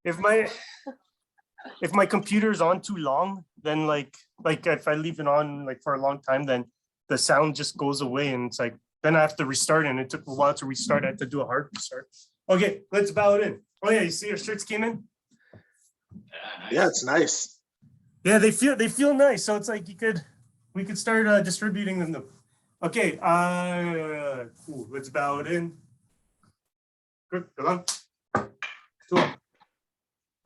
if my computer's on too long, then like if I leave it on like for a long time, then the sound just goes away and it's like then I have to restart and it took a while to restart. I had to do a hard restart. Okay, let's bow it in. Oh yeah, you see our shirts came in? Yeah, it's nice. Yeah, they feel nice. So it's like we could start distributing them. Okay, cool. Let's bow it in. Good. Come on.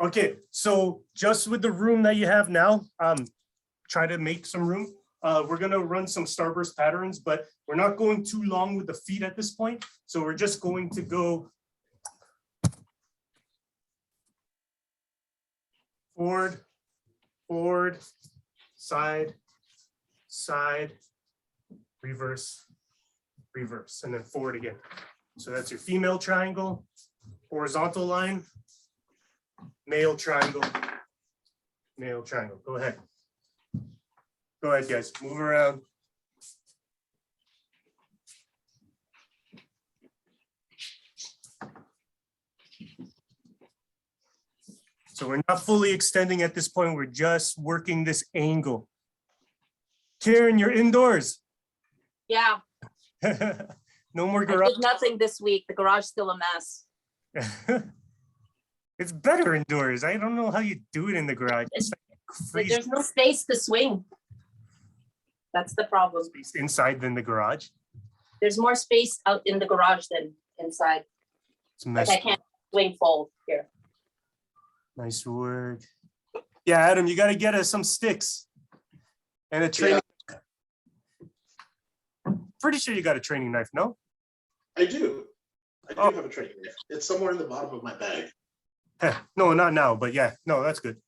Okay, so just with the room that you have now, try to make some room. We're gonna run some starburst patterns, but we're not going too long with the feet at this point. So we're just going to go forward, forward, side, side, reverse, reverse, and then forward again. So that's your female triangle, horizontal line, male triangle, male triangle. Go ahead. Go ahead, guys. Move around. So we're not fully extending at this point. We're just working this angle. Karen, you're indoors. Yeah, No more I garage. did nothing this week. The garage is still a mess. It's better indoors. I don't know how you do it in the garage. It's like But crazy there's no space to swing. That's the problem. space inside than the garage. There's more space out in the garage than inside. It's a Like mess. I can't swing full here. Nice work. Yeah, Adam, you got to get us some sticks and a training. Pretty sure you got a training knife, no? I do. I do Oh. have a training knife. It's somewhere in the bottom of my bag. Heh, no, not now, but yeah, no, that's good.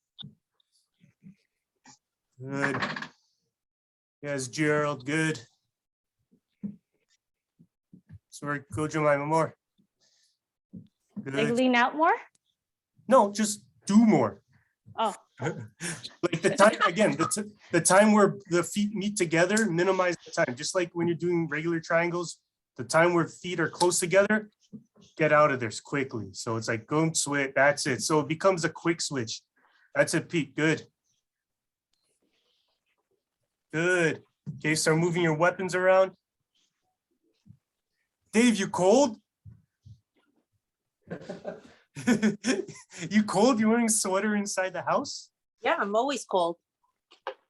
Good. Yes, Gerald, good. So we're go Jemima more. Like Good. lean out more? No, just do more. Oh, Like the time, again, the time where the feet meet together, minimize the time. Just like when you're doing regular triangles, the time where feet are close together, get out of there quickly. So it's like go and switch. That's it. So it becomes a quick switch. That's it, Pete. Good. Good. Okay, start moving your weapons around. Dave, you cold? You cold? You wearing a sweater inside the house? Yeah, I'm always cold.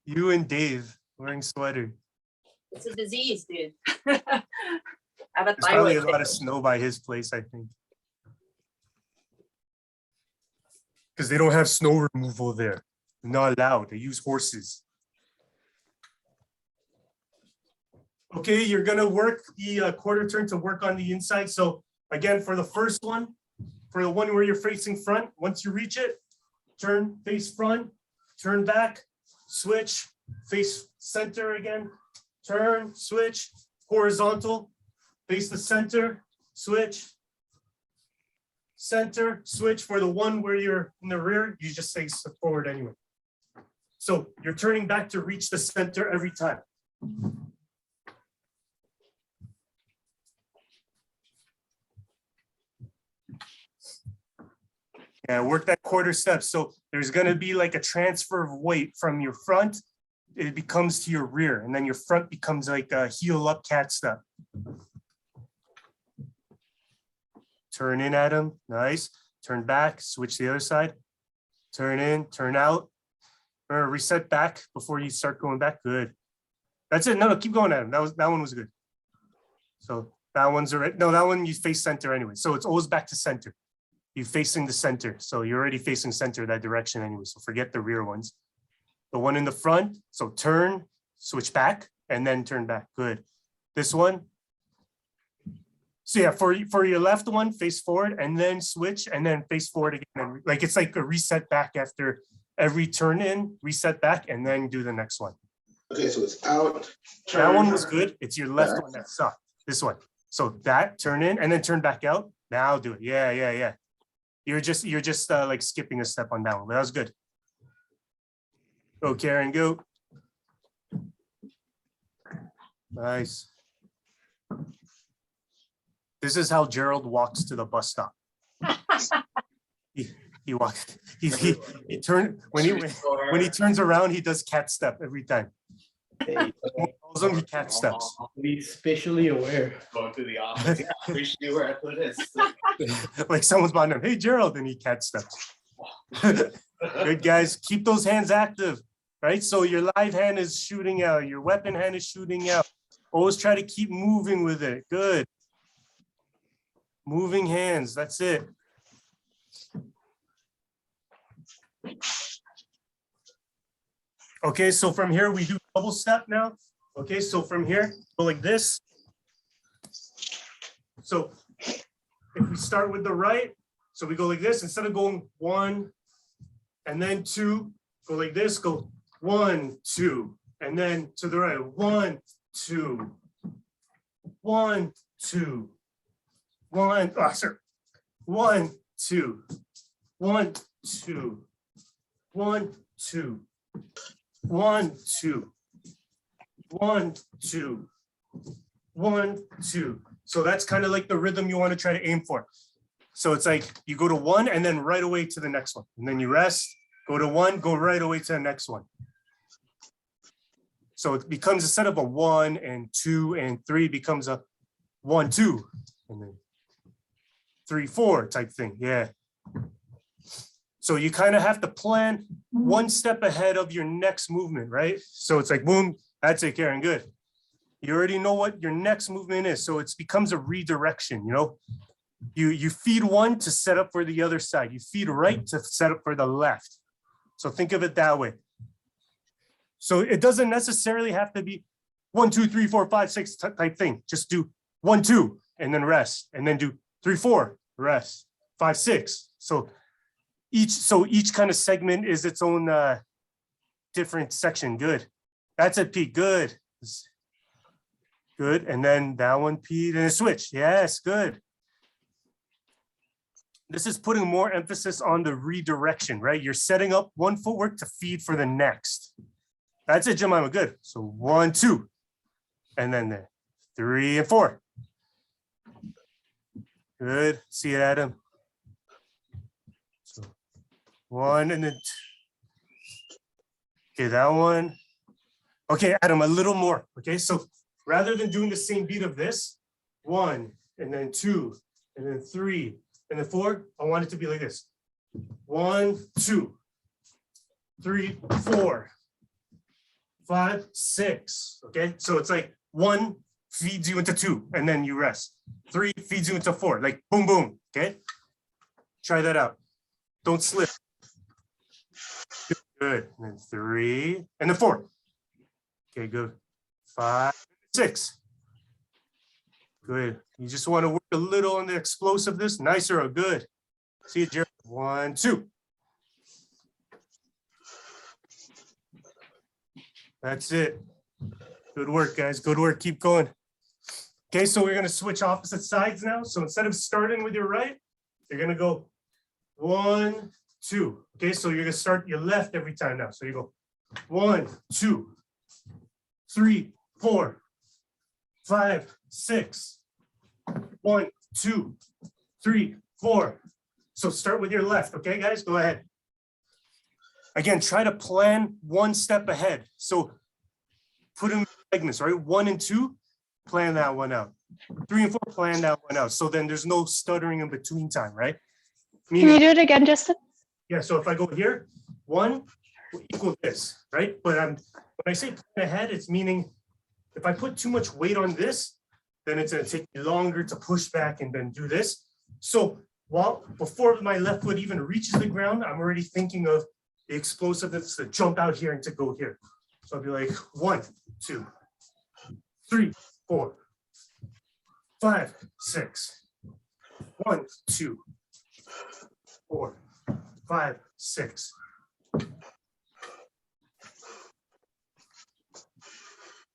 You and Dave wearing sweater. It's a disease, dude. I have a There's probably a thyroid. lot of snow by his place, I think. Because they don't have snow removal there. Not allowed. They use horses. Okay, you're gonna work the quarter turn to work on the inside. So again, for the first one, for the one where you're facing front, once you reach it, turn, face front, turn back, switch, face center again, turn, switch, horizontal, face the center, switch, center, switch. For the one where you're in the rear, you just say forward anyway. So you're turning back to reach the center every time. Yeah, work that quarter step. So there's going to be like a transfer of weight from your front. It becomes to your rear, and then your front becomes like a heel up cat step. Turn in, Adam. Nice. Turn back, switch the other side. Turn in, turn out. Remember, reset back before you start going back. Good. That's it. No, keep going, Adam. That one was good. So that one's already, no, that one you face center anyway. So it's always back to center. You facing the center. So you're already facing center that direction anyway. So forget the rear ones. The one in the front. So turn, switch back, and then turn back. Good. This one. So yeah, for your left one, face forward and then switch and then face forward again. Like it's like a reset back after every turn in, reset back, and then do the next one. Okay, so it's out. That one was good. It's your left one that sucked. This one. So that turn in and then turn back out. Now do it. Yeah. You're just like skipping a step on that one, but that was good. Go, Karen, go. Nice. This is how Gerald walks to the bus stop. He walks. He turned when he turns around. He does cat step every time. Hey, Calls him, he cat steps. be spatially aware. Going through the office. Yeah, I wish you knew where I put this. Like someone's behind him. Hey, Gerald, and he cat steps. Good guys, keep those hands active, right? So your live hand is shooting out, your weapon hand is shooting out. Always try to keep moving with it. Good. Moving hands, that's it. Okay, so from here we do double step now. Okay, so from here, go like this. So if we start with the right, so we go like this, instead of going 1 and then 2, go like this, go 1, 2, and then to the right, 1, 2, 1, 2, 1, oh, sorry, 1, 2, 1, 2, 1, 2, 1, 2, 1, 2, 1, 2. So that's kind of like the rhythm you want to try to aim for. So it's like you go to 1 and then right away to the next one. And then you rest, go to 1, go right away to the next one. So it becomes, instead of a 1 and 2 and 3, becomes a 1, 2, and then 3, 4 type thing. Yeah. So you kind of have to plan one step ahead of your next movement, right? So it's like, boom, that's it, Karen, good. You already know what your next movement is. So it becomes a redirection, you know? You feed one to set up for the other side. You feed right to set up for the left. So think of it that way. So it doesn't necessarily have to be 1, 2, 3, 4, 5, 6 type thing. Just do 1, 2, and then rest, and then do 3, 4, rest, 5, 6. So each kind of segment is its own different section. Good. That's it, Pete. Good. Good. And then that one, Pete, and a switch. Yes, good. This is putting more emphasis on the redirection, right? You're setting up one footwork to feed for the next. That's it, Jemima. Good. So 1, 2, and then there, 3 and 4. Good. See it, Adam. So 1 and then 2. Okay, that one. Okay, Adam, a little more. Okay, so rather than doing the same beat of this, 1 and then 2 and then 3 and then 4, I want it to be like this. 1, 2, 3, 4, 5, 6. Okay, so it's like 1 feeds you into 2 and then you rest. 3 feeds you into 4, like boom, boom. Okay, try that out. Don't slip. Good. And then 3 and then 4. Okay, good. 5, 6. Good. You just want to work a little on the explosiveness. Nicer or good. See it, Jared. 1, 2. That's it. Good work, guys. Good work. Keep going. Okay, so we're going to switch opposite sides now. So instead of starting with your right, you're going to go 1, 2. Okay, so you're going to start your left every time now. So you go 1, 2, 3, 4, 5, 6. 1, 2, 3, 4. So start with your left. Okay, guys, go ahead. Again, try to plan one step ahead. So put in segments, right? 1 and 2, plan that one out. 3 and 4, plan that one out. So then there's no stuttering in between time, right? Can you do it again, Justin? Yeah, so if I go here, 1 will equal this, right? But when I say plan ahead, it's meaning if I put too much weight on this, then it's going to take me longer to push back and then do this. So before my left foot even reaches the ground, I'm already thinking of the explosiveness to jump out here and to go here. So I'll be like 1, 2, 3, 4, 5, 6. 1, 2, 4, 5, 6.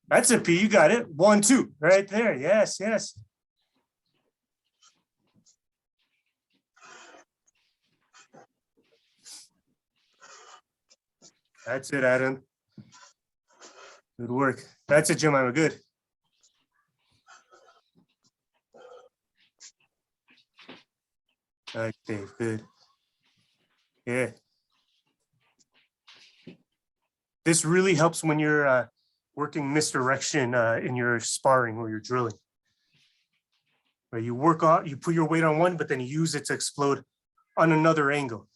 That's it, P. You got it. 1, 2, right there. Yes, yes. That's it, Adam. Good work. That's it, Jemima. Good. All right, Dave. Good. Yeah. This really helps when you're working misdirection in your sparring or your drilling. Where you work on, you put your weight on one, but then you use it to explode on another angle.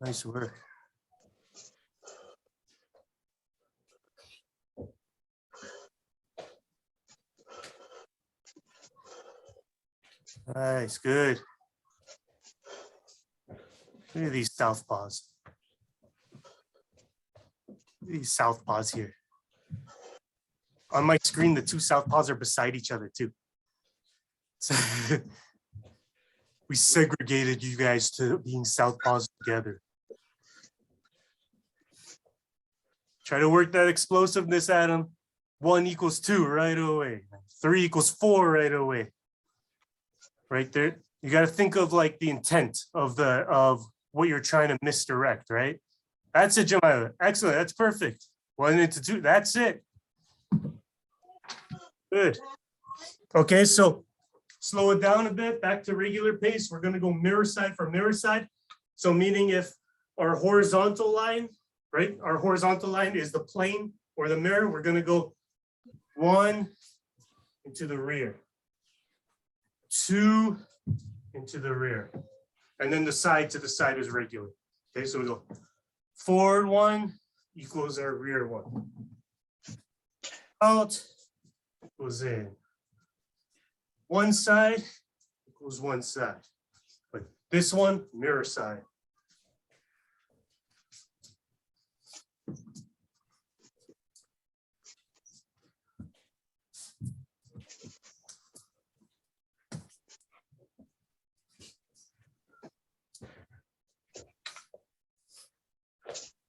Nice work. Nice, good. Look at these southpaws. These southpaws here. On my screen, the two southpaws are beside each other too. So we segregated you guys to being southpaws together. Try to work that explosiveness, Adam. 1 equals 2 right away. 3 equals 4 right away. Right there. You got to think of like the intent of what you're trying to misdirect, right? That's it, Jemima. Excellent. That's perfect. 1 into 2. That's it. Good. Okay, so slow it down a bit, back to regular pace. We're going to go mirror side for mirror side. So meaning if our horizontal line, right? Our horizontal line is the plane or the mirror. We're going to go 1 into the rear, 2 into the rear, and then the side to the side is regular. Okay, so we go forward 1 equals our rear 1. Out goes in. One side equals one side. But this one, mirror side.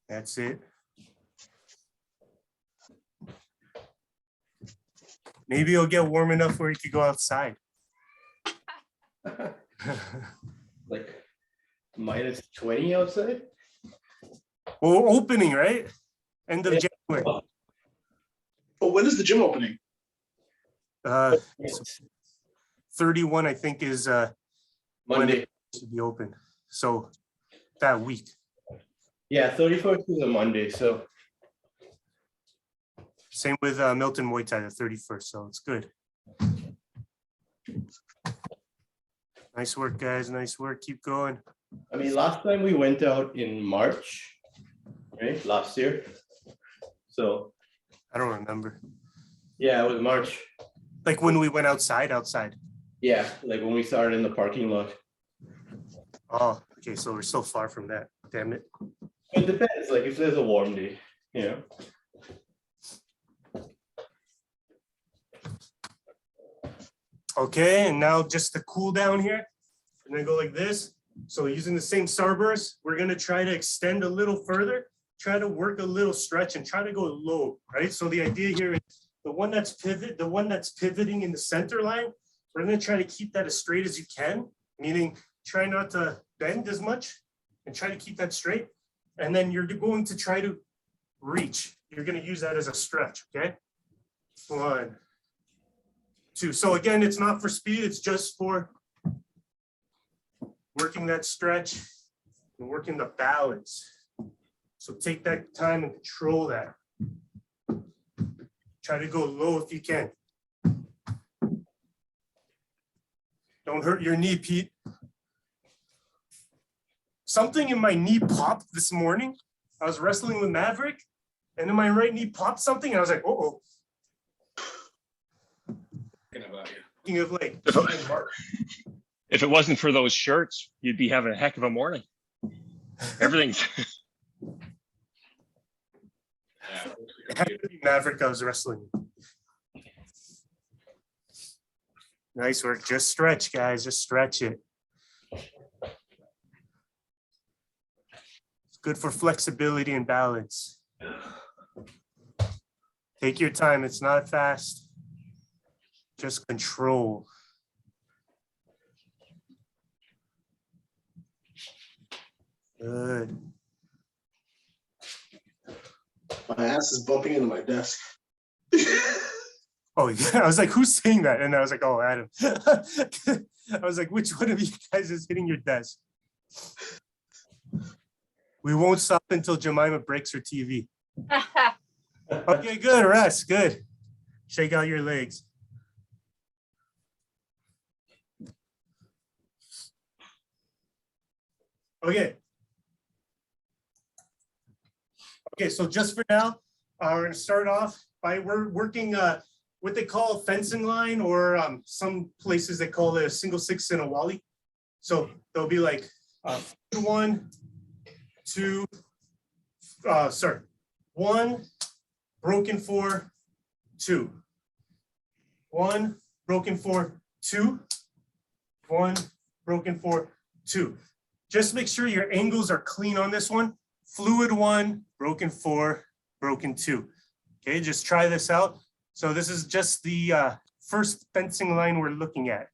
That's it. Maybe you'll get warm enough where you could go outside. Like -20 outside. Well, opening, right? End of January. Oh, when is the gym opening? 31, I think, is when Monday. it should be open. So that week. Yeah, 31st is a Monday, so Same with Milton Muay Thai, the 31st. So it's good. Nice work, guys. Nice work. Keep going. I mean, last time we went out in March, right? Last year. So I don't remember. yeah, it was March. Like when we went outside. Yeah, like when we started in the parking lot. Oh, okay. So we're so far from that. Damn it. It depends, like if there's a warm day, you know. Okay, and now just to cool down here, and then go like this. So using the same starburst, we're gonna try to extend a little further, try to work a little stretch and try to go low, right? So the idea here is the one that's pivoting in the center line, we're gonna try to keep that as straight as you can, meaning try not to bend as much and try to keep that straight. And then you're going to try to reach. You're gonna use that as a stretch, okay? 1, 2. So again, it's not for speed, it's just for working that stretch and working the balance. So take that time and control that. Try to go low if you can. Don't hurt your knee, Pete. Something in my knee popped this morning. I was wrestling with Maverick, and in my right knee popped something, and I was like, uh-oh. Thinking about you. Thinking of like, If it wasn't for those shirts, you'd be having a heck of a morning. Everything's Yeah. it had to be Maverick I was wrestling. Nice work. Just stretch, guys. Just stretch it. It's good for flexibility and balance. Take your time. It's not fast. Just control. Good. My ass is bumping into my desk. Oh, yeah. I was like, who's saying that? And I was like, oh, Adam. I was like, which one of you guys is hitting your desk? We won't stop until Jemima breaks her TV. Okay, good, rest, good. Shake out your legs. Okay. Okay, so just for now, we're gonna start off by we're working what they call a fencing line, or some places they call it a single six and a wally. So there'll be like 1, 2, sorry, 1, broken 4, 2. 1, broken 4, 2. 1, broken 4, 2. Just make sure your angles are clean on this one. Fluid 1, broken 4, broken 2. Okay, just try this out. So this is just the first fencing line we're looking at.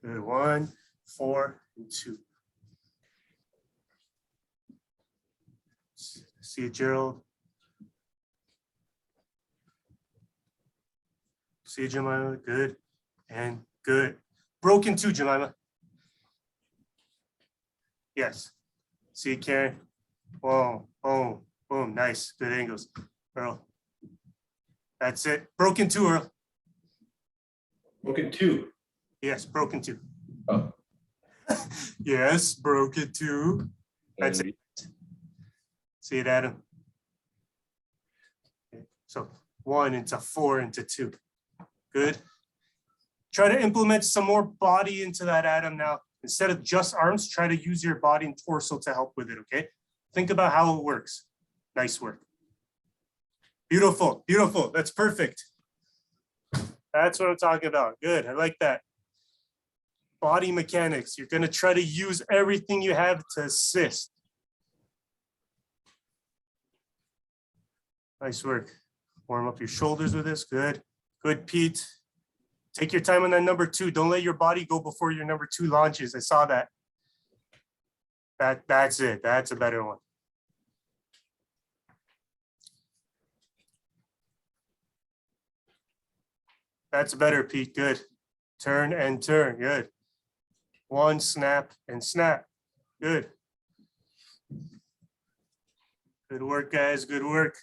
Good, 1, 4, and 2. See it, Gerald? See it, Jemima? Good and good. Broken 2, Jemima. Yes. See it, Karen? Boom, boom, boom. Nice. Good angles. Earl. That's it. Broken 2, Earl. Broken 2. Yes, broken 2. Oh. Yes, broken 2. That's it. See it, Adam? Okay. So 1 into 4 into 2. Good. Try to implement some more body into that, Adam. Now, instead of just arms, try to use your body and torso to help with it, okay? Think about how it works. Nice work. Beautiful, beautiful. That's perfect. That's what I'm talking about. Good, I like that. Body mechanics. You're gonna try to use everything you have to assist. Nice work. Warm up your shoulders with this. Good. Good, Pete. Take your time on that number 2. Don't let your body go before your number 2 launches. I saw that. That's it. That's a better one. That's better, Pete. Good. Turn and turn. Good. 1, snap and snap. Good. Good work, guys. Good work.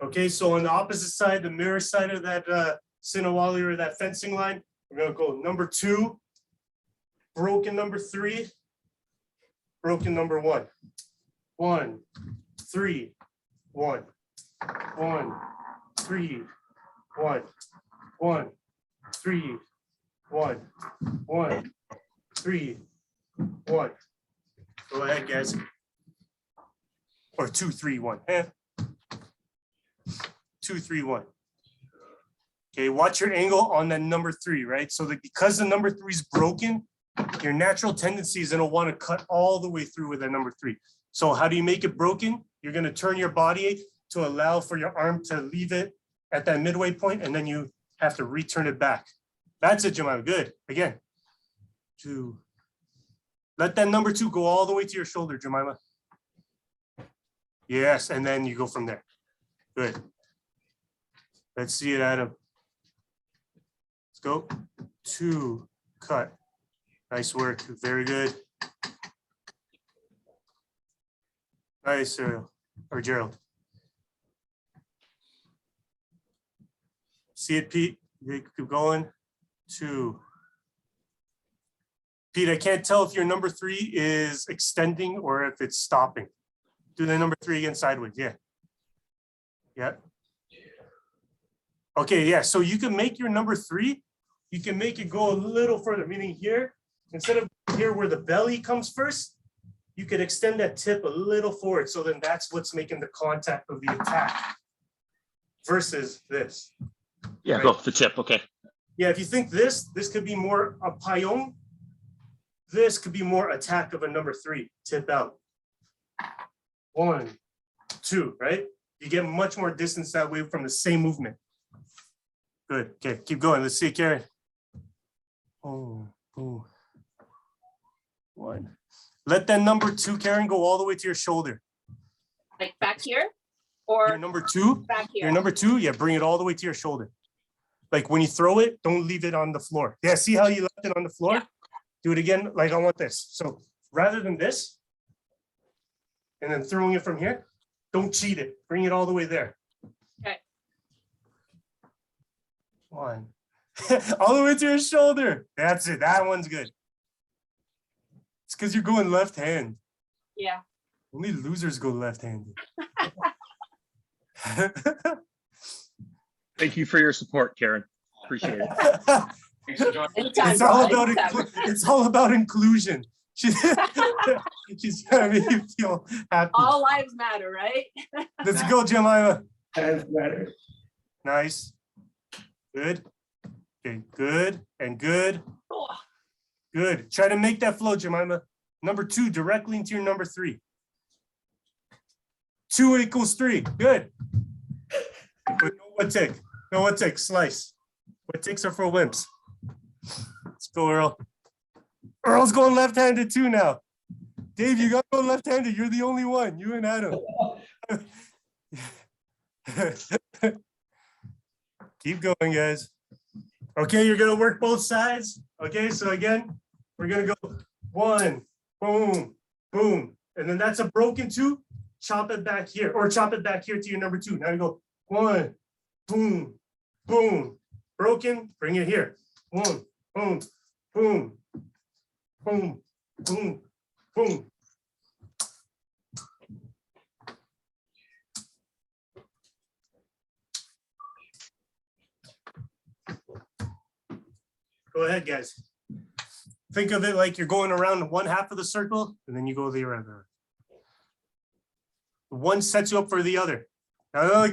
Okay, so on the opposite side, the mirror side of that Sinawali or that fencing line, we're gonna go number 2, broken number 3, broken number 1. 1, 3, 1, 1, 3, 1, 1, 3, 1, 1, 3, 1. Go ahead, guys. Or 2, 3, 1. 2, 3, 1. Okay, watch your angle on that number 3, right? So that because the number 3 is broken, your natural tendency is gonna want to cut all the way through with that number 3. So how do you make it broken? You're gonna turn your body to allow for your arm to leave it at that midway point, and then you have to return it back. That's it, Jemima. Good. Again. 2. Let that number 2 go all the way to your shoulder, Jemima. Yes, and then you go from there. Good. Let's see it, Adam. Let's go. 2, cut. Nice work. Very good. Nice, or Gerald. See it, Pete? Keep going. 2. Pete, I can't tell if your number 3 is extending or if it's stopping. Do the number 3 again sideways. Yeah. Yeah. Okay, yeah. So you can make your number 3, you can make it go a little further, meaning here, instead of here where the belly comes first, you could extend that tip a little forward. So then that's what's making the contact of the attack versus this. Yeah, Right. go the tip. Okay. Yeah, if you think this could be more a payong. This could be more attack of a number 3, tip out. 1, 2, right? You get much more distance that way from the same movement. Good. Okay, keep going. Let's see, Karen. Oh, 1. Let that number 2, Karen, go all the way to your shoulder. Like back here Your or number 2, back here? your number 2, yeah, bring it all the way to your shoulder. Like when you throw it, don't leave it on the floor. Yeah, see how you left it on the floor? Yeah. Do it again, like I want this. So rather than this, and then throwing it from here, don't cheat it. Bring it all the way there. Okay. 1. All the way to your shoulder. That's it. That one's good. It's because you're going left hand. Yeah. Only losers go left-handed. Thank you for your support, Karen. Appreciate it. Thanks for joining. Anytime, It's all bro, about anytime. it's all about inclusion. She's trying to make you feel happy. All lives matter, right? Let's go, Jemima. Hands matter. Nice. Good. Okay, good and good. Oh, Good. Try to make that flow, Jemima. Number 2 directly into your number 3. 2 equals 3. Good. But no what tick. No what tick. Slice. What ticks are for wimps. Let's go, Earl. Earl's going left-handed too now. Dave, you got to go left-handed. You're the only one. You and Adam. Keep going, guys. Okay, you're gonna work both sides. Okay, so again, we're gonna go 1, boom, boom, and then that's a broken 2. Chop it back here, or chop it back here to your number 2. Now you go 1, boom, boom, broken. Bring it here. 1, boom, boom, boom, boom, boom. Go ahead, guys. Think of it like you're going around one half of the circle, and then you go the other. One sets you up for the other. Now,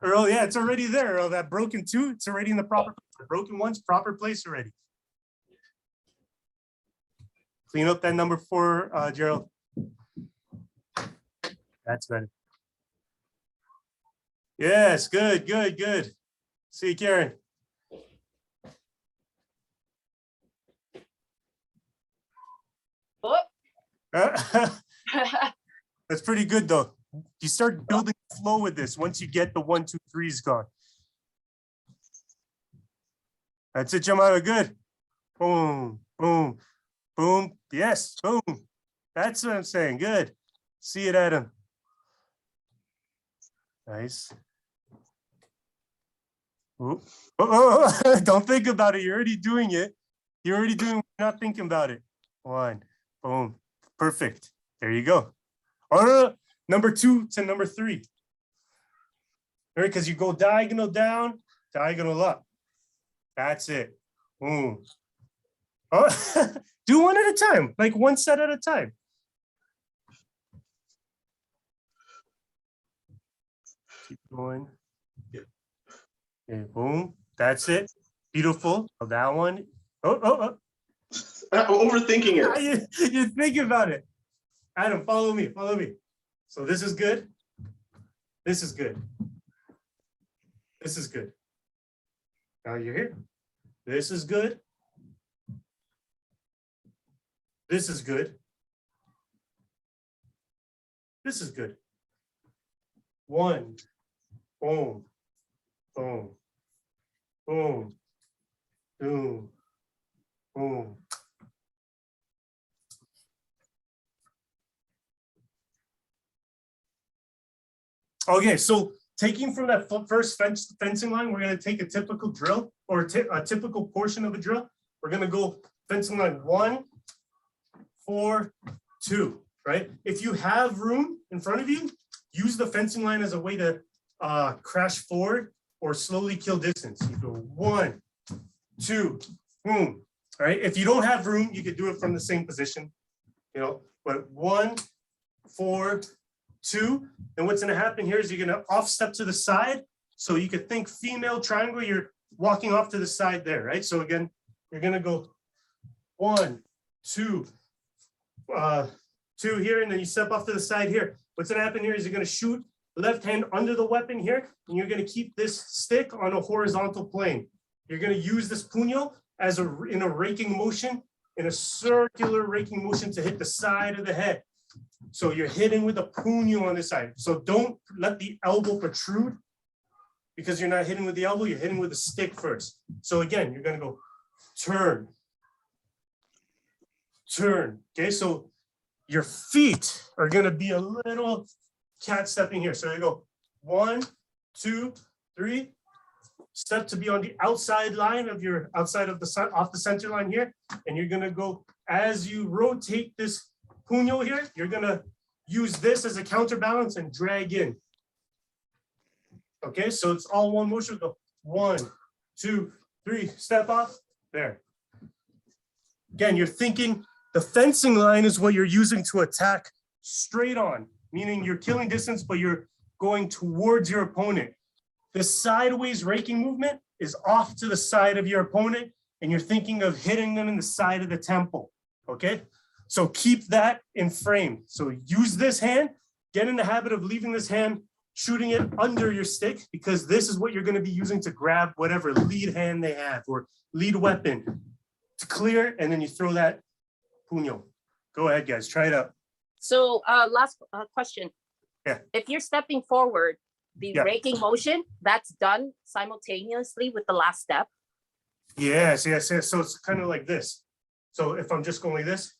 Earl, yeah, it's already there. Earl, that broken 2, it's already in the proper place. The broken one's proper place already. Clean up that number 4, Gerald. That's better. Yes, good, good, good. See you, Karen. oh. That's pretty good, though. You start building flow with this once you get the 1, 2, 3s gone. That's it, Jemima. Good. Boom, boom, boom. Yes, boom. That's what I'm saying. Good. See it, Adam. Nice. Ooh. Oh, don't think about it. You're already doing it. You're already doing it. Not thinking about it. 1. Boom. Perfect. There you go. Oh, number 2 to number 3. All right, because you go diagonal down, diagonal up. That's it. Boom. Oh, do one at a time, like one set at a time. Keep going. Okay, boom. That's it. Beautiful. Oh, that one. Oh. I'm overthinking it. You think about it. Adam, follow me. Follow me. So this is good. This is good. This is good. Now you're here. This is good. This is good. This is good. 1. Boom. Boom. Boom. Boom. Boom. Okay, so taking from that first fencing line, we're going to take a typical drill or a typical portion of a drill. We're going to go fencing line 1, 4, 2, right? If you have room in front of you, use the fencing line as a way to crash forward or slowly kill distance. You go 1, 2, boom. All right. If you don't have room, you could do it from the same position, but 1, 4, 2. And what's going to happen here is you're going to off step to the side. So you could think female triangle, you're walking off to the side there, right? So again, you're going to go 1, 2, 2 here, and then you step off to the side here. What's going to happen here is you're going to shoot left hand under the weapon here, and you're going to keep this stick on a horizontal plane. You're going to use this puño as in a raking motion in a circular raking motion to hit the side of the head. So you're hitting with a puño on this side. So don't let the elbow protrude because you're not hitting with the elbow, you're hitting with the stick first. So again, you're gonna go turn, turn. Okay, so your feet are gonna be a little cat stepping here. So you go 1, 2, 3. Step to be on the outside line of your outside of the sun off the center line here. And you're gonna go as you rotate this puño here, you're gonna use this as a counterbalance and drag in. Okay, so it's all one motion. Go 1, 2, 3, step off there. Again, you're thinking the fencing line is what you're using to attack straight on, meaning you're killing distance, but you're going towards your opponent. The sideways raking movement is off to the side of your opponent, and you're thinking of hitting them in the side of the temple, okay? So keep that in frame. So use this hand, get in the habit of leaving this hand, shooting it under your stick, because this is what you're gonna be using to grab whatever lead hand they have or lead weapon to clear, and then you throw that puño. Go ahead, guys, try it out. So last question. Yeah. If you're stepping forward, the Yeah. raking motion, that's done simultaneously with the last step. Yes, yes, yes. So it's kind of like this. So if I'm just going like this,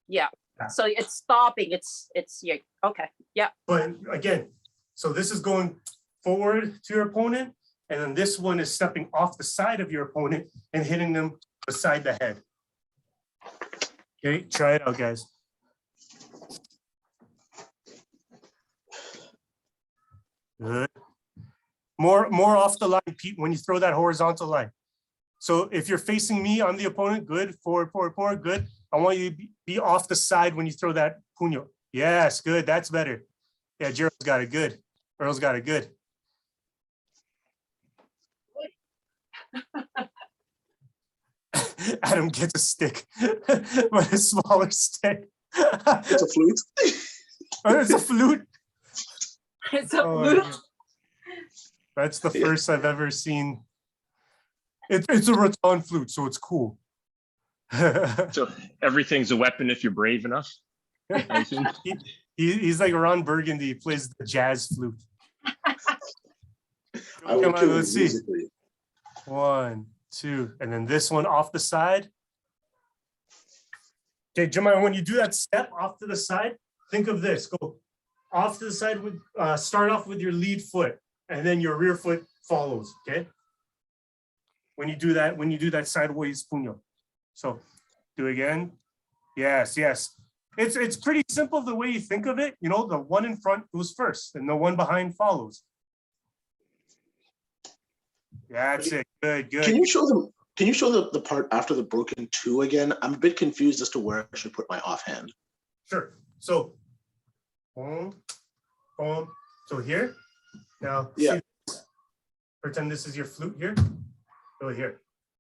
Yeah. Yeah. So it's stopping. It's yeah. Okay. Yeah. but again, so this is going forward to your opponent, and then this one is stepping off the side of your opponent and hitting them beside the head. Okay, try it out, guys. Good. More off the line, Pete, when you throw that horizontal line. So if you're facing me, I'm the opponent, good, forward, forward, forward, good. I want you to be off the side when you throw that puño. Yes, good, that's better. Yeah, Gerald's got it, good. Earl's got it, good. Adam gets a stick, but a smaller stick. It's a flute. Oh, it's a flute. It's a Oh, flute. yeah. That's the first I've ever seen. It's a rattan flute, so it's cool. So everything's a weapon if you're brave enough. I assume. He's like Ron Burgundy, he plays the jazz flute. I will Come on, kill let's you see. musically. 1, 2, and then this one off the side. Okay, Jemima, when you do that step off to the side, think of this. Go off to the side with, start off with your lead foot, and then your rear foot follows, okay? When you do that sideways puño. So do it again. Yes, yes. It's pretty simple the way you think of it. You know, the one in front goes first and the one behind follows. That's it. Good, good. Can you show them? Can you show the part after the broken 2 again? I'm a bit confused as to where I should put my offhand. Sure. So, boom, boom. So here, now, Yeah. see, pretend this is your flute here. Go here,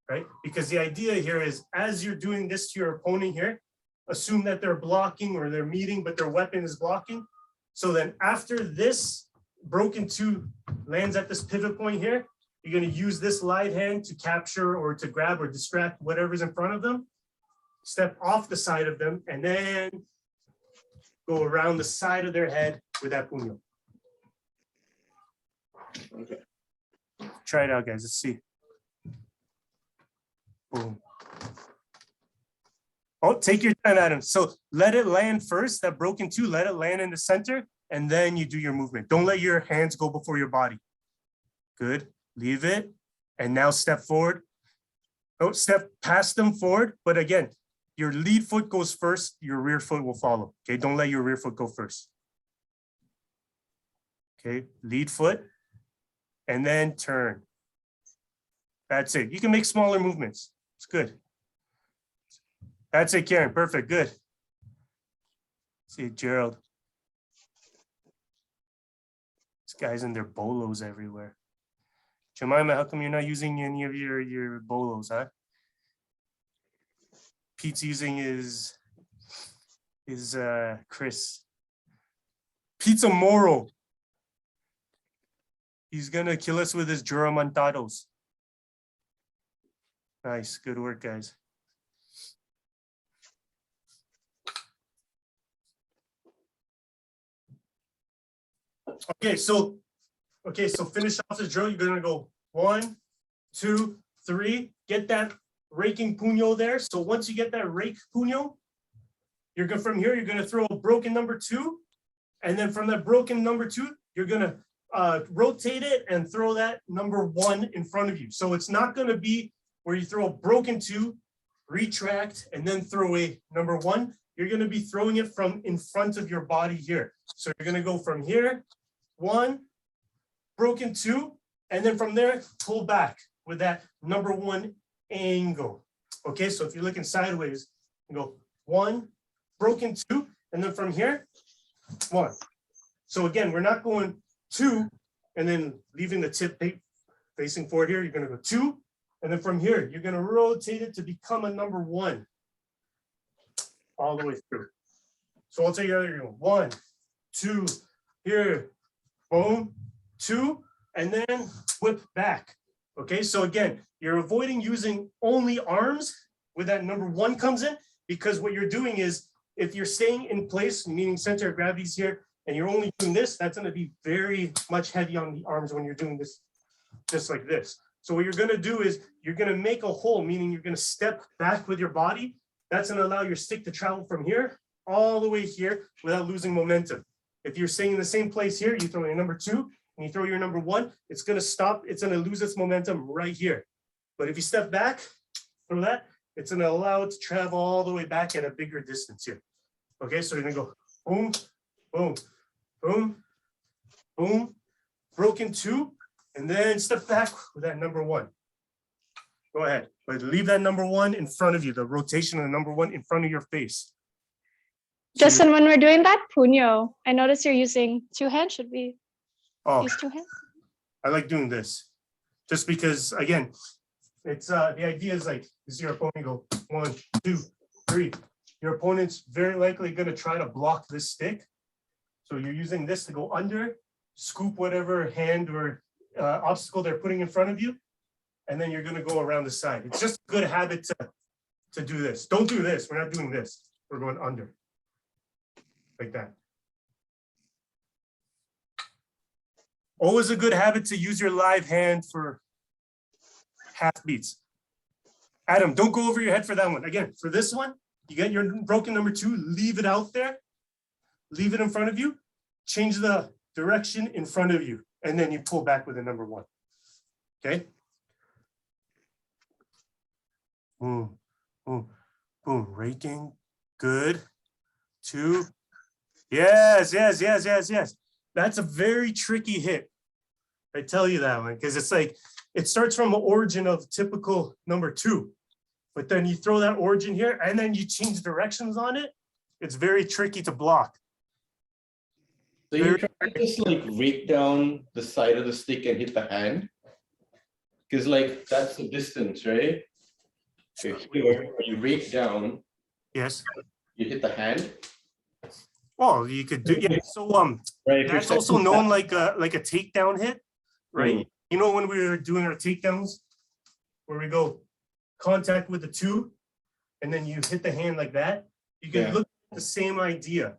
right? Because the idea here is as you're doing this to your opponent here, assume that they're blocking or they're meeting, but their weapon is blocking. So then after this broken 2 lands at this pivot point here, you're going to use this light hand to capture or to grab or distract whatever's in front of them. Step off the side of them and then go around the side of their head with that puño. Okay. Try it out, guys. Let's see. Boom. Oh, take your time, Adam. So let it land first, that broken 2, let it land in the center, and then you do your movement. Don't let your hands go before your body. Good. Leave it. And now step forward. Don't step past them forward. But again, your lead foot goes first, your rear foot will follow. Okay, don't let your rear foot go first. Okay, lead foot, and then turn. That's it. You can make smaller movements. It's good. That's it, Karen. Perfect. Good. See, Gerald. This guy's in their bolos everywhere. Jemima, how come you're not using any of your bolos, huh? Pete's using his Chris. Pete's a Moro. He's gonna kill us with his Juramontados. Nice, good work, guys. Okay, so finish off the drill. You're gonna go 1, 2, 3. Get that raking puño there. So once you get that rake puño, you're gonna from here. You're gonna throw a broken number 2, and then from that broken number 2, you're gonna rotate it and throw that number 1 in front of you. So it's not gonna be where you throw a broken 2, retract, and then throw a number 1. You're gonna be throwing it from in front of your body here. So you're gonna go from here, 1, broken 2, and then from there, pull back with that number 1 angle. Okay, so if you're looking sideways, you go 1, broken 2, and then from here, 1. So again, we're not going 2 and then leaving the tip facing forward here. You're gonna go 2, and then from here, you're gonna rotate it to become a number 1 all the way through. So I'll tell you, you're going 1, 2, here, boom, 2, and then whip back. Okay, so again, you're avoiding using only arms where that number 1 comes in, because what you're doing is, if you're staying in place, meaning center of gravity is here, and you're only doing this, that's gonna be very much heavy on the arms when you're doing this, just like this. So what you're gonna do is, you're gonna make a hole, meaning you're gonna step back with your body. That's gonna allow your stick to travel from here all the way here without losing momentum. If you're staying in the same place here, you throw your number 2 and you throw your number 1, it's gonna stop, it's gonna lose its momentum right here. But if you step back, throw that, it's gonna allow it to travel all the way back at a bigger distance here. Okay, so you're gonna go boom, boom, boom, boom, broken 2, and then step back with that number 1. Go ahead, but leave that number 1 in front of you, the rotation of the number 1 in front of your face. So Justin, when we're doing that puño, I notice you're using 2 hands. Should we oh, use 2 hands? I like doing this, just because, again, it's the idea is like, you see your opponent go 1, 2, 3. Your opponent's very likely gonna try to block this stick. So you're using this to go under, scoop whatever hand or obstacle they're putting in front of you, and then you're gonna go around the side. It's just a good habit to do this. Don't do this, we're not doing this. We're going under, like that. Always a good habit to use your live hand for half beats. Adam, don't go over your head for that one. Again, for this one, you get your broken number 2, leave it out there, leave it in front of you, change the direction in front of you, and then you pull back with a number 1. Okay? Boom, boom, boom, raking, good. 2, yes, yes, yes, yes, yes. That's a very tricky hit. I tell you that one, because it's like, it starts from an origin of typical number 2, but then you throw that origin here and then you change directions on it. It's very tricky to block. So you try to just like rake down the side of the stick and hit the hand? Because like that's the distance, right? So here, you rake down, Yes. you hit the hand. Oh, you could do, yeah. So Right. if you're that's also setting known back- like a takedown hit, right? You know, when we were doing our takedowns, where we go contact with the 2, and then you hit the hand like that, you can Yeah. look at the same idea,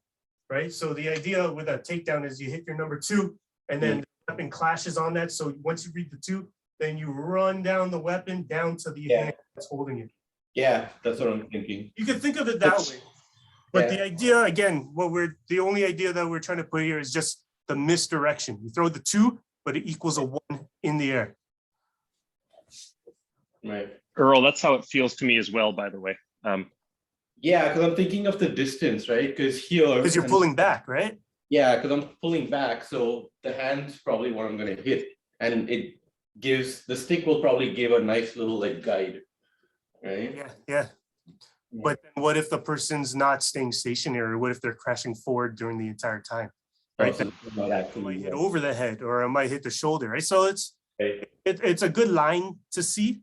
right? So the idea with a takedown is you hit your number 2, and then the weapon clashes on that. So once you read the 2, then you run down the weapon down to the hand that's holding it. Yeah, that's what I'm thinking. You can think of it that It's- way. But yeah. the idea, again, the only idea that we're trying to put here is just the misdirection. You throw the 2, but it equals a 1 in the air. Right. Earl, that's how it feels to me as well, by the way. Yeah, because I'm thinking of the distance, right? Because here. Because you're and- pulling back, right? Yeah, because I'm pulling back, so the hand's probably what I'm gonna hit, and it gives, the stick will probably give a nice little like guide, right? Yeah, yeah. But then what if the person's not staying stationary? What if they're crashing forward during the entire time? Right, So it's not It actually, might hit over the head, or it might hit the shoulder, right? So right. it's a good line to see.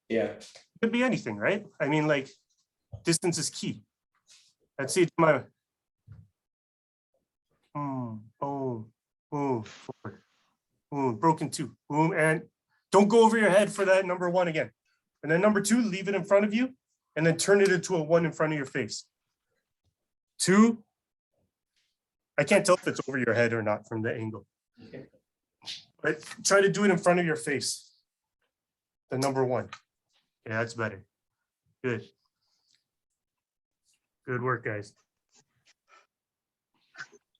Yeah, Could be anything, right? I mean, like, distance is key. Let's see my boom, boom, forward, boom, broken 2, boom, and don't go over your head for that number 1 again. And then number 2, leave it in front of you, and then turn it into a 1 in front of your face. 2, I can't tell if it's over your head or not from the angle. Okay. But try to do it in front of your face. The number 1. Yeah, that's better. Good. Good work, guys.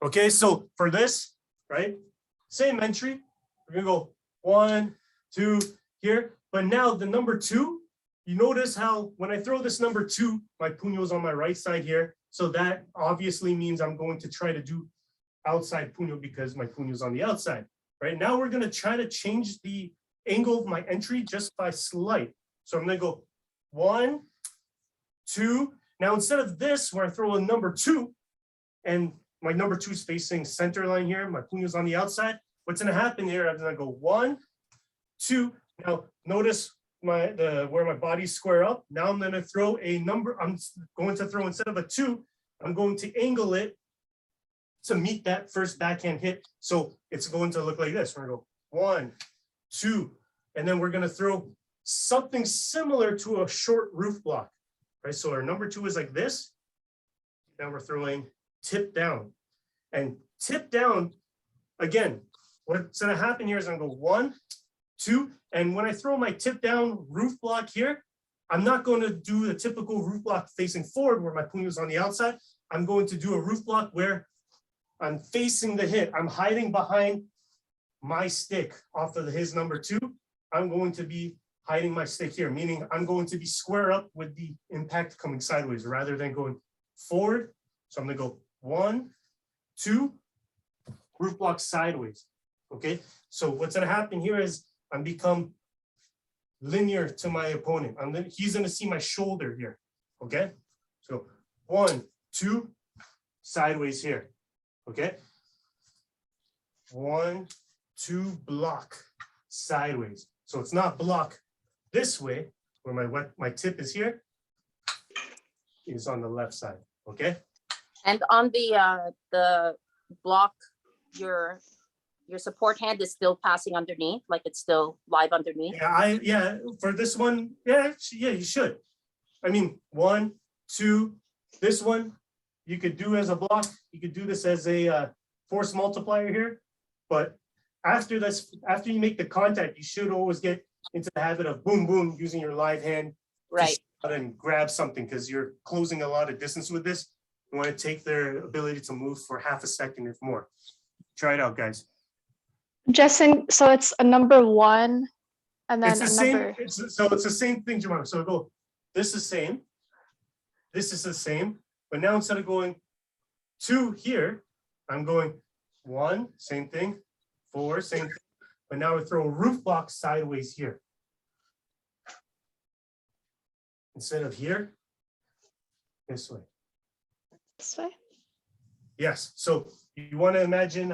Okay, so for this, right? Same entry. We're gonna go 1, 2 here. But now the number 2, you notice how when I throw this number 2, my puño is on my right side here. So that obviously means I'm going to try to do outside puño because my puño is on the outside. Right now, we're gonna try to change the angle of my entry just by slight. So I'm gonna go 1, 2. Now, instead of this, where I throw a number 2, and my number 2 is facing center line here, my puño is on the outside. What's gonna happen here? I'm gonna go 1, 2. Now, notice where my body's square up. Now I'm gonna throw a number. I'm going to throw, instead of a 2, I'm going to angle it to meet that first backhand hit. So it's going to look like this. We're gonna go 1, 2, and then we're gonna throw something similar to a short roof block, right? So our number 2 is like this. Now we're throwing tip down, and tip down again. What's gonna happen here is I'm gonna go 1, 2, and when I throw my tip down roof block here, I'm not going to do the typical roof block facing forward where my puño is on the outside. I'm going to do a roof block where I'm facing the hit. I'm hiding behind my stick off of his number 2. I'm going to be hiding my stick here, meaning I'm going to be square up with the impact coming sideways rather than going forward. So I'm gonna go 1, 2, roof block sideways. Okay, so what's gonna happen here is I'm become linear to my opponent. He's gonna see my shoulder here. Okay, so 1, 2, sideways here. Okay, 1, 2, block sideways. So it's not block this way where my tip is here. Is on the left side. Okay. And on the block, your support hand is still passing underneath, like it's still live underneath. Yeah, for this one, yeah, you should. I mean, 1, 2, this one, you could do as a block. You could do this as a force multiplier here. But after this, after you make the contact, you should always get into the habit of boom, boom, using your live hand Right. and grab something because you're closing a lot of distance with this. You want to take their ability to move for half a second, if more. Try it out, guys. Justin, so it's a number 1 and then It's the a same. number. It's the same thing, Jemima. So go. This is same. This is the same. But now instead of going 2 here, I'm going 1, same thing. 4, same thing. But now we throw a roof block sideways here. Instead of here, this way. This way. Yes. So you want to imagine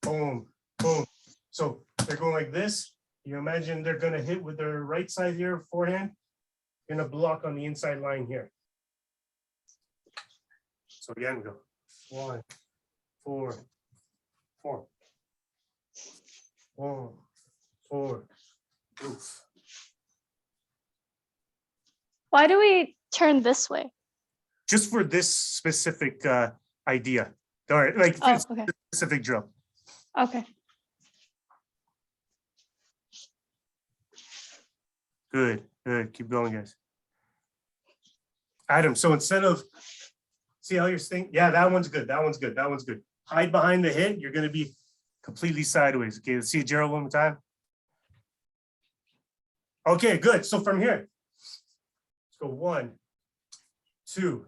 boom, boom. So they're going like this. You imagine they're going to hit with their right side here, forehand. You're going to block on the inside line here. So again, we go 1, 4, 4. 1, 4. Oof. Why do we turn this way? Just for this specific idea. All right, like Oh, this okay. specific drill. Okay. Good, good. Keep going, guys. Adam, so instead of, see how you're saying, yeah, that one's good. That one's good. That one's good. Hide behind the hit. You're going to be completely sideways. Okay, let's see Gerald one more time. Okay, good. So from here, let's go 1, 2,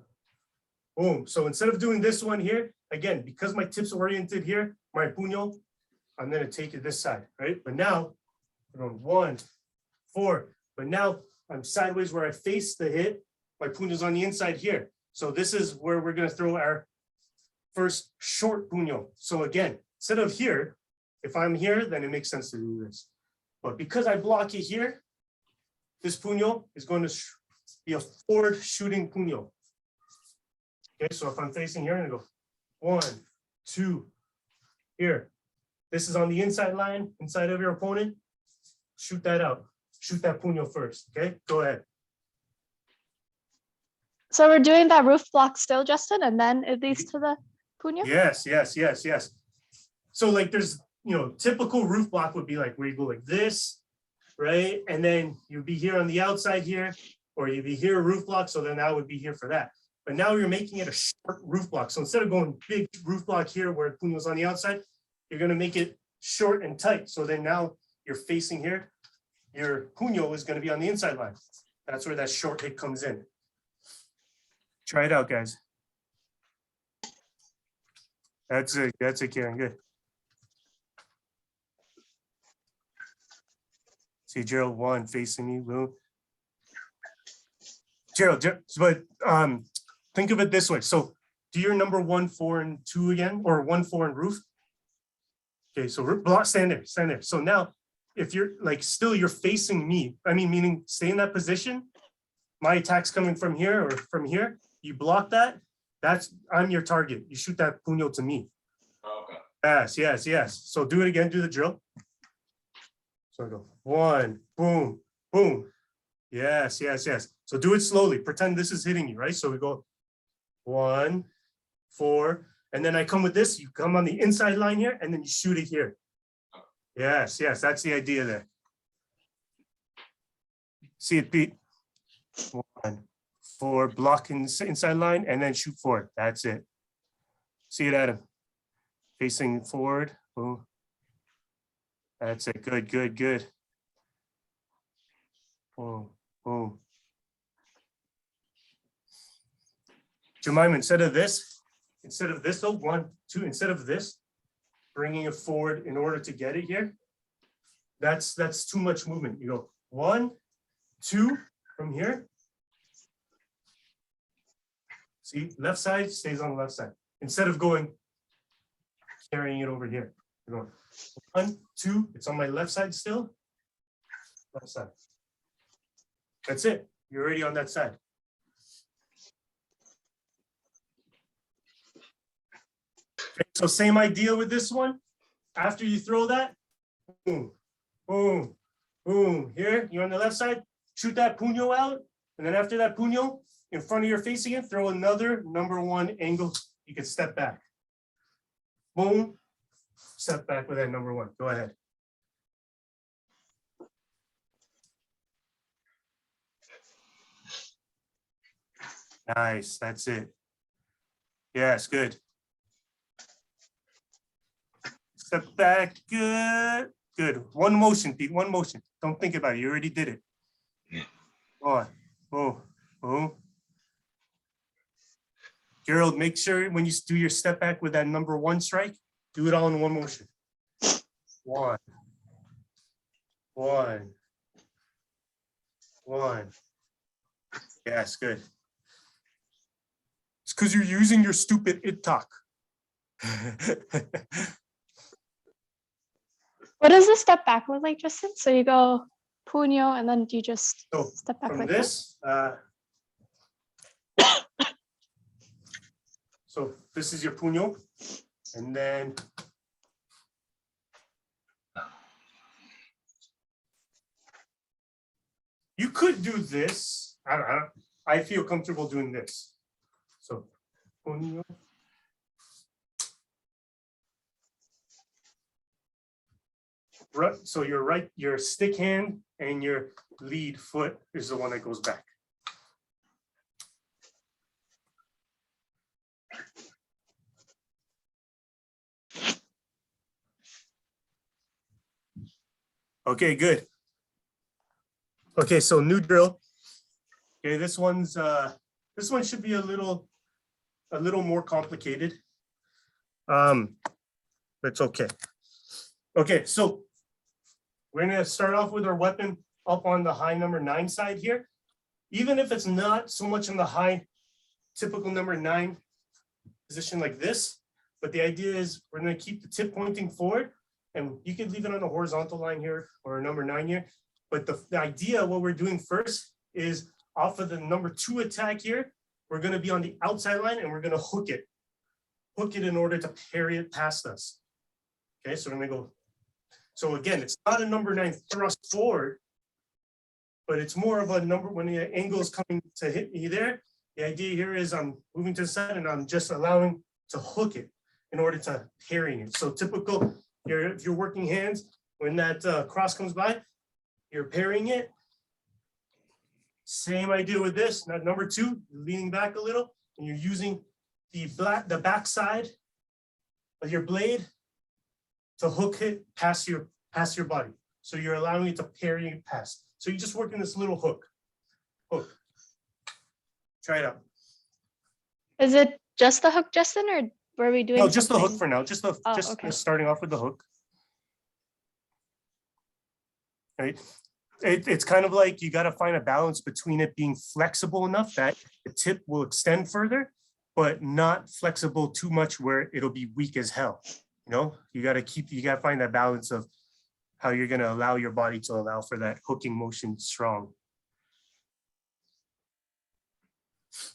boom. So instead of doing this one here, again, because my tip's oriented here, my puño, I'm going to take it this side, right? But now, we're going 1, 4. But now I'm sideways where I face the hit. My puño's on the inside here. So this is where we're going to throw our first short puño. So again, instead of here, if I'm here, then it makes sense to do this. But because I block it here, this puño is going to be a forward shooting puño. Okay, so if I'm facing here, I'm going to go 1, 2, here. This is on the inside line, inside of your opponent. Shoot that out. Shoot that puño first. Okay, go ahead. So we're doing that roof block still, Justin, and then it leads to the Puño? Yes, yes, yes, yes. So like there's, typical roof block would be like where you go like this, right? And then you'd be here on the outside here, or you'd be here roof block, so then that would be here for that. But now you're making it a short roof block. So instead of going big roof block here where Puño's on the outside, you're gonna make it short and tight. So then now you're facing here, your Puño is gonna be on the inside line. That's where that short hit comes in. Try it out, guys. That's it, Karen, good. See Gerald, one facing me, boom. Gerald, but think of it this way. So do your number 1, 4, and 2 again, or 1, 4 and roof. Okay, so block, stand there, stand there. So now if you're like, still you're facing me, meaning stay in that position. My attack's coming from here or from here. You block that. I'm your target. You shoot that Puño to me. Okay. Yes, yes, yes. So do it again, do the drill. So I go 1, boom, boom. Yes, yes, yes. So do it slowly. Pretend this is hitting you, right? So we go 1, 4, and then I come with this. You come on the inside line here, and then you shoot it here. Yes, yes, that's the idea there. See it, Pete? 1, 4, block inside line, and then shoot forward. That's it. See it, Adam? Facing forward. Boom. That's it. Good, good, good. Boom, boom. Jemima, instead of this though, 1, 2, instead of this, bringing it forward in order to get it here, that's too much movement. You go 1, 2 from here. See, left side stays on the left side. Instead of carrying it over here. You're going 1, 2, it's on my left side still. Left side. That's it. You're already on that side. Okay, so same idea with this one. After you throw that, boom, boom, boom. Here, you're on the left side, shoot that Puño out. And then after that Puño, in front of your face again, throw another number 1 angle. You can step back. Boom, step back with that number 1. Go ahead. Nice, that's it. Yes, good. Step back, good, good. One motion, Pete, one motion. Don't think about it, you already did it. On, boom, boom. Gerald, make sure when you do your step back with that number 1 strike, do it all in one motion. 1, 1, 1. Yes, good. It's because you're using your stupid it talk. What does the step back look like, Justin? So you go Puño and then you just So step back from like this, so this is your Puño, and then you could do this. I feel comfortable doing this. So Puño. Right, so your stick hand and your lead foot is the one that goes back. Okay, good. Okay, so new drill. Okay, this one should be a little more complicated. But it's okay. Okay, so we're gonna start off with our weapon up on the high number 9 side here. Even if it's not so much in the high typical number 9 position like this, but the idea is we're gonna keep the tip pointing forward, and you can leave it on a horizontal line here or a number 9 here. But the idea, what we're doing first is off of the number 2 attack here, we're gonna be on the outside line and we're gonna hook it in order to parry it past us. Okay, so we're gonna go. So again, it's not a number 9 thrust forward, but it's more of a number when the angle is coming to hit me there. The idea here is I'm moving to the side and I'm just allowing to hook it. in order to parrying it. So typical, if you're working hands, when that cross comes by, you're parrying it. Same idea with this. Now, number two, leaning back a little, and you're using the back side of your blade to hook it past your body. So you're allowing it to parry it past. So you're just working this little hook. Try it out. Is it just the hook, Justin, or were we doing? No, just the hook something- for now. Just okay. starting off with the hook. Right. It's kind of like you got to find a balance between it being flexible enough that the tip will extend further, but not flexible too much where it'll be weak as hell. You know, you got to find that balance of how you're going to allow your body to allow for that hooking motion strong.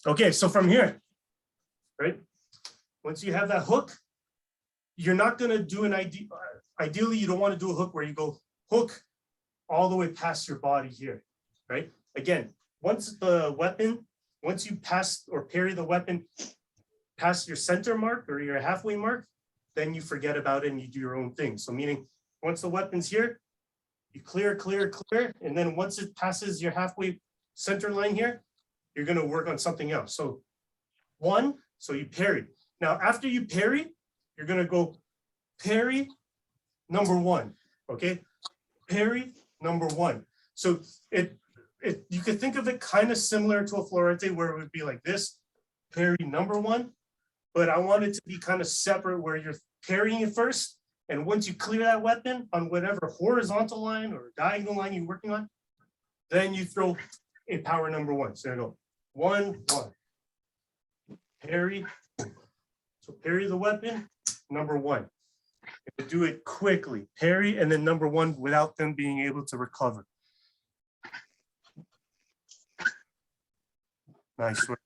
Okay, so from here, right? Once you have that hook, you're not going to do ideally, you don't want to do a hook where you go hook all the way past your body here, right? Again, once you pass or parry the weapon past your center mark or your halfway mark, then you forget about it and you do your own thing. So meaning once the weapon's here, you clear, and then once it passes your halfway center line here, you're going to work on something else. So so you parry. Now, after you parry, you're going to go parry number one, okay? Parry number one. So you could think of it kind of similar to a florete where it would be like this, parry number one, but I want it to be kind of separate where you're parrying it first. And once you clear that weapon on whatever horizontal line or diagonal line you're working on, then you throw a power number one. So you go 1, 1. Parry. So parry the weapon, number one. Do it quickly, parry, and then number one without them being able to recover. Nice work.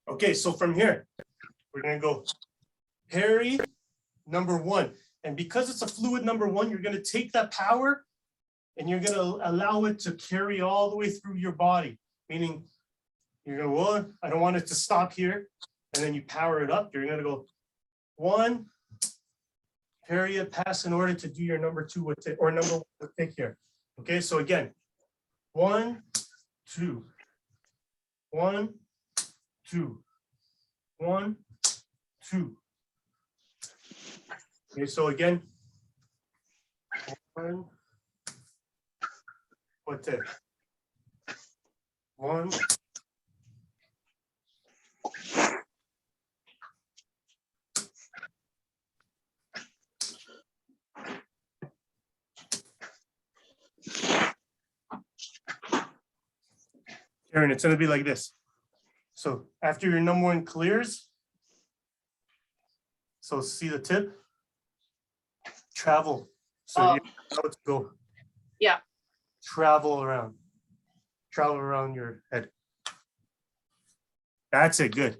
Okay, so from here, we're gonna go parry number one. And because it's a fluid number one, you're gonna take that power and you're gonna allow it to carry all the way through your body, meaning you're gonna, well, I don't want it to stop here. And then you power it up. You're gonna go 1, parry it, pass in order to do your number two with it, or number one with it here. Okay, so again, 1, 2, 1, 2, 1, 2. Okay, so again, 1, what's it? 1. Aaron, it's gonna be like this. So after your number one clears, so see the tip, travel. So you know how to go. Yeah. Travel around your head. That's it, good.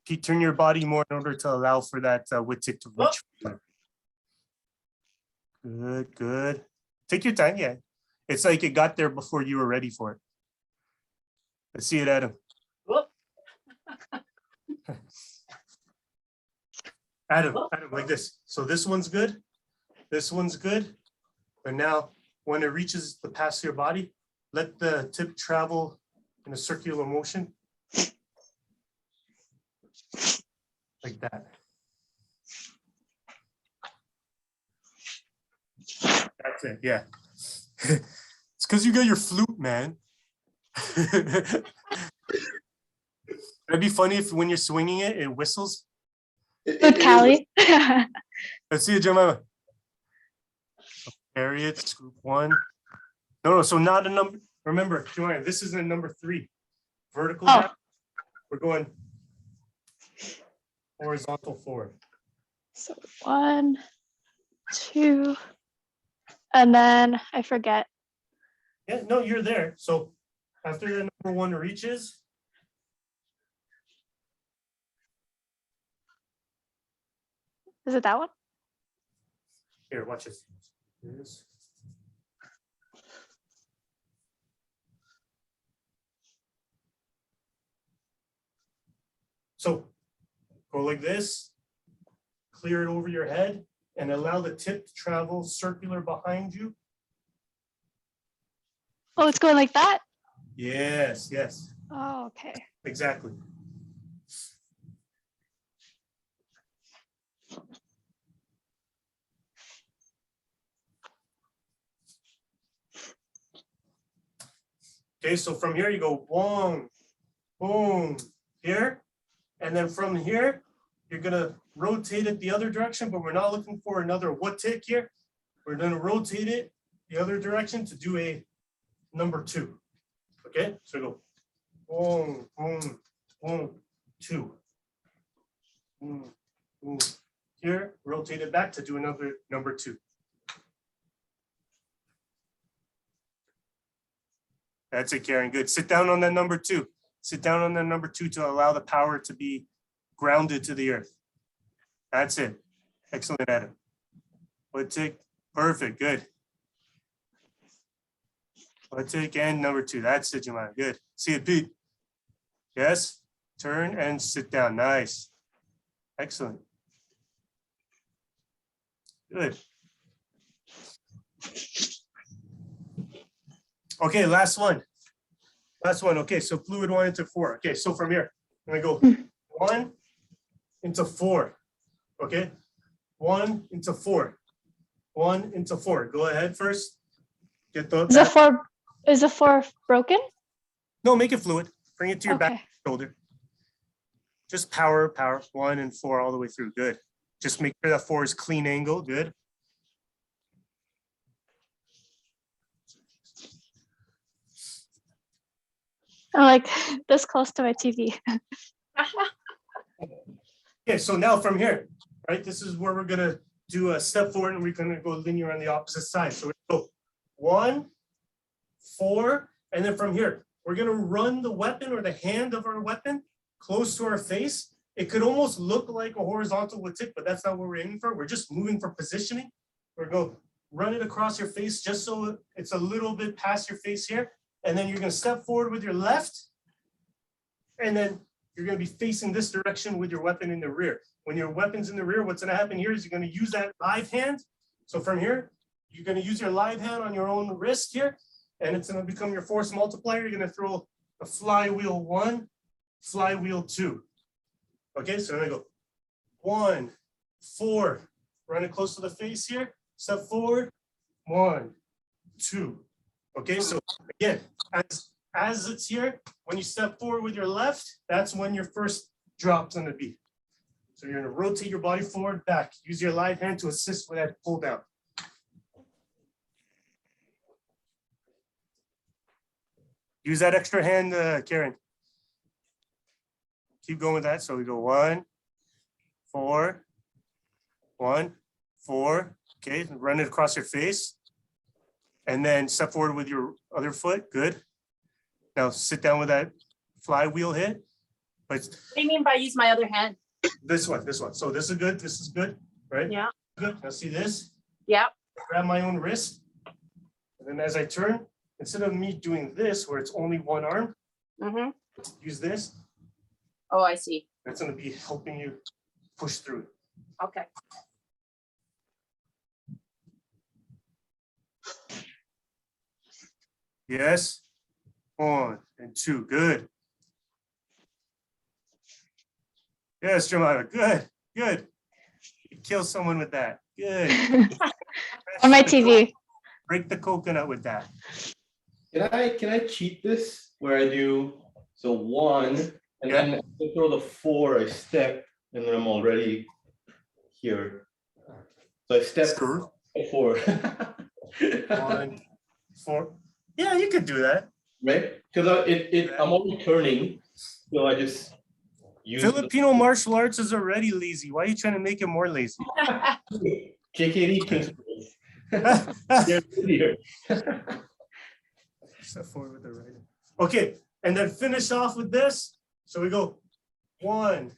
Pete, turn your body more in order to allow for that witik to reach. Good, good. Take your time, yeah. It's like it got there before you were ready for it. Let's see it, Adam. Whoop. Adam, like this. So this one's good. This one's good. But now when it reaches the past your body, let the tip travel in a circular motion. Like that. That's it, yeah. It's because you got your flute, man. It'd be funny if when you're swinging it, it whistles. Good, Callie. Let's see it, Jemima. Carry it, scoop one. No, so not a number. Remember, Joanne, this is a number 3. Vertical down. We're going horizontal forward. So 1, 2, and then I forget. Yeah, no, you're there. So after the number 1 reaches, Is it that one? here, watch this. This. So go like this, clear it over your head, and allow the tip to travel circular behind you. Oh, it's going like that? Yes, yes, Oh, okay. exactly. Okay, so from here you go boom, boom, here. And then from here, you're gonna rotate it the other direction, but we're not looking for another what tick here. We're gonna rotate it the other direction to do a number 2. Okay, so go boom, boom, boom, 2. Boom, boom. Here, rotate it back to do another number 2. That's it, Karen. Good. Sit down on that number 2. Sit down on that number 2 to allow the power to be grounded to the earth. That's it. Excellent, Adam. What tick? Perfect. Good. What tick and number 2. That's it, Jemima. Good. See it, Pete. Yes. Turn and sit down. Nice. Excellent. Good. Okay, last one. Last one. Okay, so fluid 1 into 4. Okay, so from here, I'm gonna go 1 into 4. Okay, 1 into 4. 1 into 4. Go ahead first. Get the Is the 4 broken? no, make it fluid. Bring it to your back Okay. shoulder. Just power, 1 and 4 all the way through. Good. Just make sure that 4 is clean angle. Good. I'm like this close to my TV. Okay, so now from here, right, this is where we're gonna do a step forward and we're gonna go linear on the opposite side. So we go 1, 4, and then from here, we're gonna run the weapon or the hand of our weapon close to our face. It could almost look like a horizontal with tick, but that's not what we're aiming for. We're just moving for positioning. We're gonna run it across your face just so it's a little bit past your face here. And then you're gonna step forward with your left. And then you're gonna be facing this direction with your weapon in the rear. When your weapon's in the rear, what's gonna happen here is you're gonna use that live hand. So from here, you're gonna use your live hand on your own wrist here, and it's gonna become your force multiplier. You're gonna throw a flywheel 1, flywheel 2. Okay, so I'm gonna go 1, 4, run it close to the face here, step forward, 1, 2. Okay, so again, as it's here, when you step forward with your left, that's when your first drop's gonna be. So you're gonna rotate your body forward, back. Use your live hand to assist with that pull down. Use that extra hand, Karen. Keep going with that. So we go 1, 4, 1, 4. Okay, run it across your face. And then step forward with your other foot. Good. Now sit down with that flywheel hit. But What do you mean by use my other hand? this one. So this is good, right? Yeah. Good. Now see this? Yeah. Grab my own wrist. And then as I turn, instead of me doing this where it's only one arm, Mm-hmm. use this. Oh, I see. That's gonna be helping you push through it. Okay. Yes. 1 and 2. Good. Yes, Jemima. Good. Good. You kill someone with that. Good. On my TV. Break the coconut with that. Can I cheat this where I do so 1 and then I throw the 4, I step, and then I'm already here. So I step Sure. 4. 1, 4. Yeah, you could do that. Right? Because I'm already turning, so I just use Filipino martial arts is already lazy. Why are you trying to make it more lazy? the JKD principles. They're easier. Step forward with the right. Okay, and then finish off with this. So we go 1,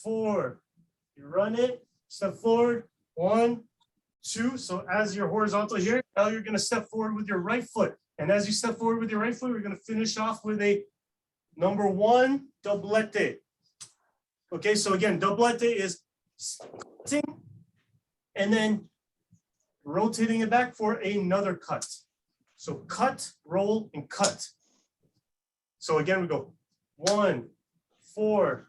4. You run it, step forward, 1, 2. So as you're horizontal here, now you're gonna step forward with your right foot. And as you step forward with your right foot, we're gonna finish off with a number 1 doublete. Okay, so again, doblete is cutting and then rotating it back for another cut. So cut, roll, and cut. So again, we go 1, 4,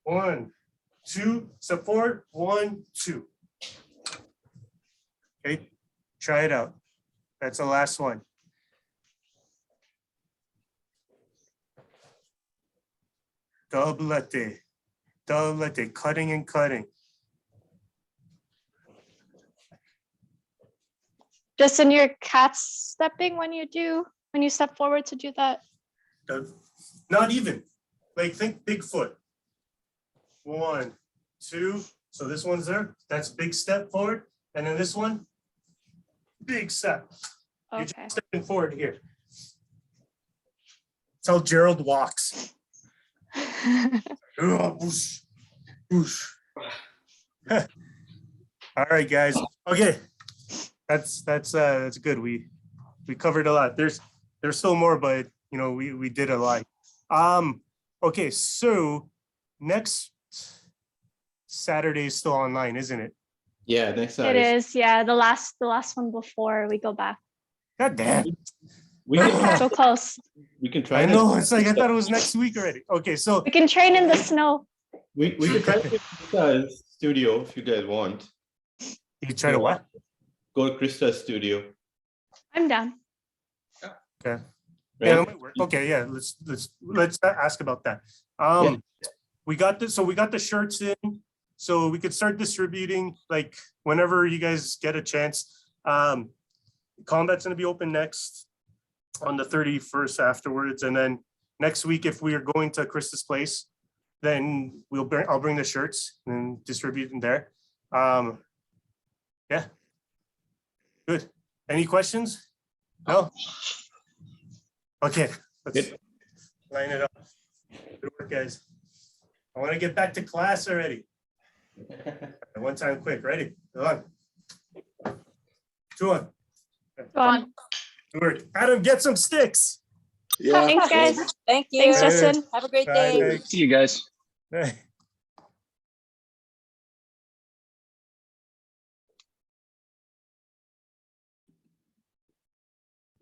1, 2, step forward, 1, 2. Okay, try it out. That's the last one. Doblete, doblete, cutting and cutting. Justin, your cat's stepping when you step forward to do that. Not even. Like think Bigfoot. 1, 2. So this one's there. That's big step forward. And then this one, big step. You're Okay. just stepping forward here. That's how Gerald walks. Whoosh, whoosh. All right, guys. Okay. That's good. We covered a lot. There's still more, but you know, we did a lot. Okay, so next Saturday is still online, isn't it? Yeah, next It Saturday. is, yeah, the last one before we go back. God damn. We can, So close. we can try. I to- know. It's like I thought it was next week already. Okay, so We can train in the snow. We can try to get Krista's studio if you guys want. you try to what? Go to Krista's studio. I'm down. Okay. Right? Yeah, that might work. Okay, yeah, let's ask about that. We got this, so we got the shirts in, so we could start distributing like whenever you guys get a chance. Combat's gonna be open next on the 31st afterwards, and then next week, if we are going to Krista's place, then I'll bring the shirts and distribute them there. Yeah. Good. Any questions? No? Okay, let's Good. line it up. Good work, guys. I want to get back to class already. One time quick, ready? Go on. 2 on. Fun. Good work. Adam, get some sticks. Yeah. Thanks, guys. Thank you. Thanks, Justin. Have a great Bye, day. thanks. See you guys. Bye.